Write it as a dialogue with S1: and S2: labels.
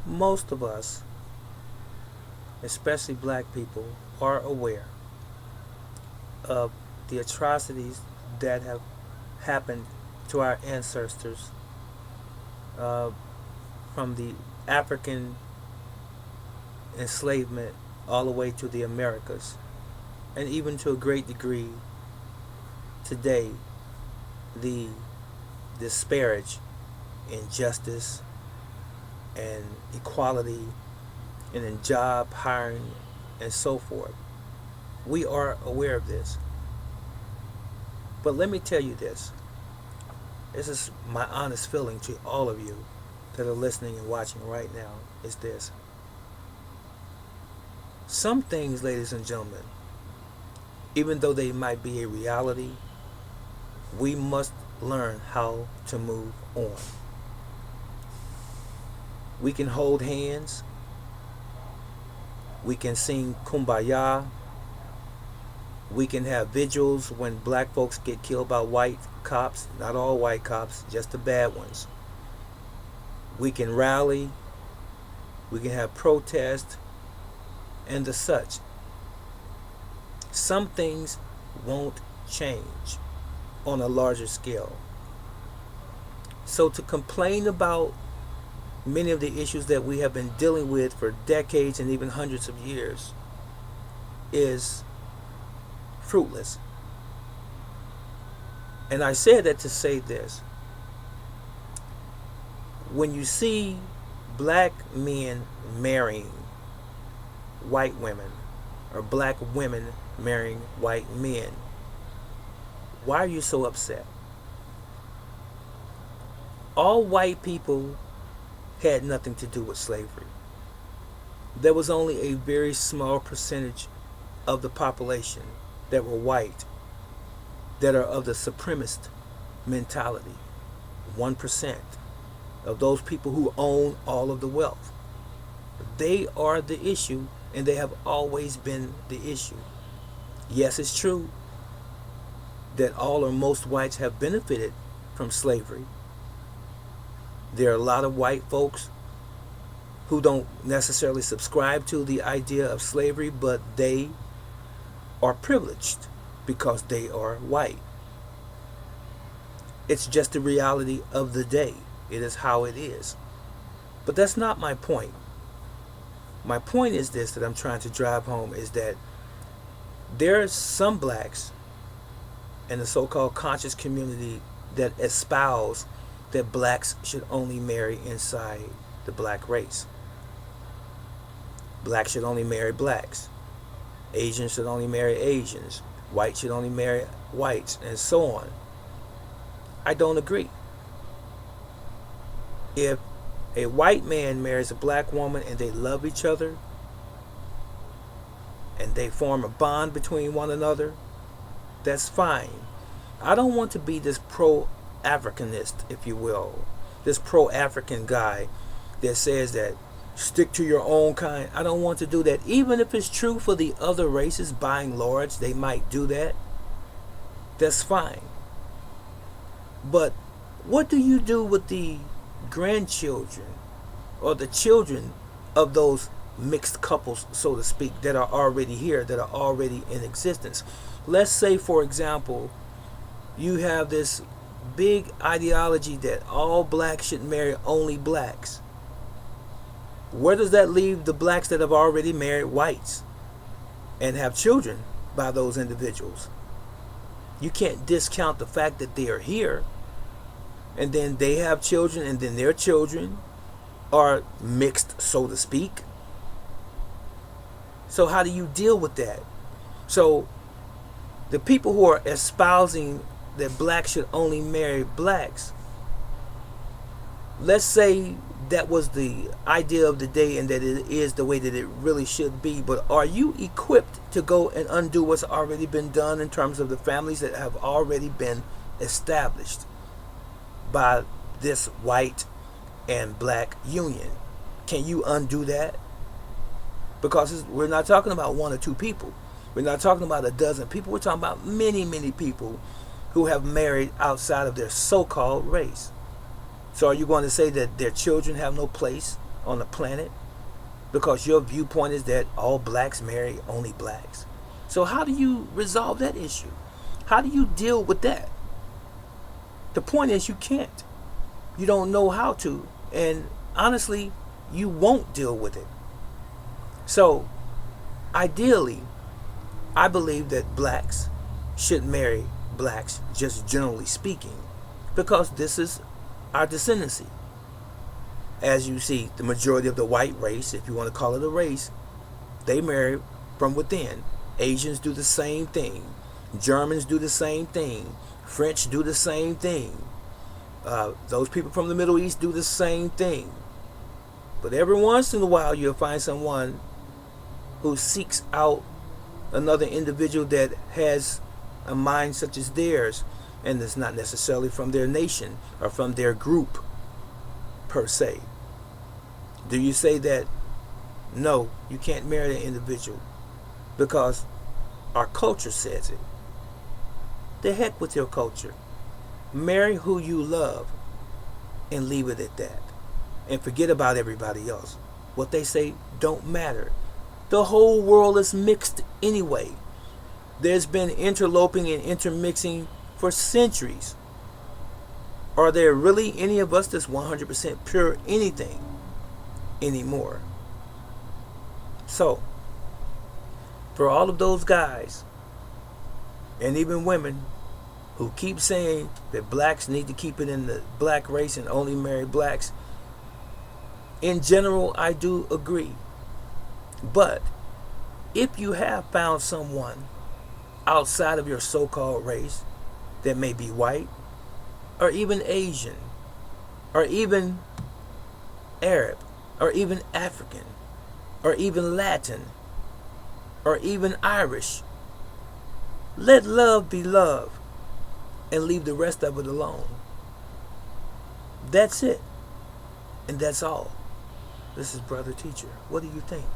S1: most of us, especially black people, are aware of the atrocities that have happened to our ancestors uh, from the African enslavement all the way to the Americas, and even to a great degree today, the disparage in justice and equality and in job hiring and so forth. We are aware of this. But let me tell you this. This is my honest feeling to all of you that are listening and watching right now is this. Some things, ladies and gentlemen, even though they might be a reality, we must learn how to move on. We can hold hands. We can sing Kumbaya. We can have vigils when black folks get killed by white cops. Not all white cops, just the bad ones. We can rally. We can have protest and the such. Some things won't change on a larger scale. So to complain about many of the issues that we have been dealing with for decades and even hundreds of years is fruitless. And I said that to say this. When you see black men marrying white women or black women marrying white men, why are you so upset? All white people had nothing to do with slavery. There was only a very small percentage of the population that were white that are of the supremacist mentality. 1% of those people who own all of the wealth. They are the issue, and they have always been the issue. Yes, it's true that all or most whites have benefited from slavery. There are a lot of white folks who don't necessarily subscribe to the idea of slavery, but they are privileged because they are white. It's just the reality of the day. It is how it is. But that's not my point. My point is this that I'm trying to drive home is that there are some blacks in the so-called conscious community that espouse that blacks should only marry inside the black race. Blacks should only marry blacks. Asians should only marry Asians. Whites should only marry whites, and so on. I don't agree. If a white man marries a black woman and they love each other and they form a bond between one another, that's fine. I don't want to be this pro-Africanist, if you will, this pro-African guy that says that stick to your own kind. I don't want to do that. Even if it's true for the other races, by and large, they might do that. That's fine. But what do you do with the grandchildren or the children of those mixed couples, so to speak, that are already here, that are already in existence? Let's say, for example, you have this big ideology that all blacks should marry only blacks. Where does that leave the blacks that have already married whites and have children by those individuals? You can't discount the fact that they are here, and then they have children, and then their children are mixed, so to speak. So how do you deal with that? So the people who are espousing that blacks should only marry blacks, let's say that was the idea of the day and that it is the way that it really should be, but are you equipped to go and undo what's already been done in terms of the families that have already been established by this white and black union? Can you undo that? Because we're not talking about one or two people. We're not talking about a dozen people. We're talking about many, many people who have married outside of their so-called race. So are you going to say that their children have no place on the planet because your viewpoint is that all blacks marry only blacks. So how do you resolve that issue? How do you deal with that? The point is you can't. You don't know how to. And honestly, you won't deal with it. So ideally, I believe that blacks should marry blacks, just generally speaking, because this is our descendancy. As you see, the majority of the white race, if you want to call it a race, they marry from within. Asians do the same thing. Germans do the same thing. French do the same thing. Those people from the Middle East do the same thing. But every once in a while, you'll find someone who seeks out another individual that has a mind such as theirs, and it's not necessarily from their nation or from their group per se. Do you say that no, you can't marry an individual because our culture says it? The heck with your culture. Marry who you love and leave it at that, and forget about everybody else. What they say don't matter. The whole world is mixed anyway. There's been interloping and intermixing for centuries. Are there really any of us that's 100% pure anything anymore? So, for all of those guys and even women who keep saying that blacks need to keep it in the black race and only marry blacks, in general, I do agree. But if you have found someone outside of your so-called race that may be white, or even Asian, or even Arab, or even African, or even Latin, or even Irish, let love be love and leave the rest of it alone. That's it. And that's all. This is Brother Teacher. What do you think?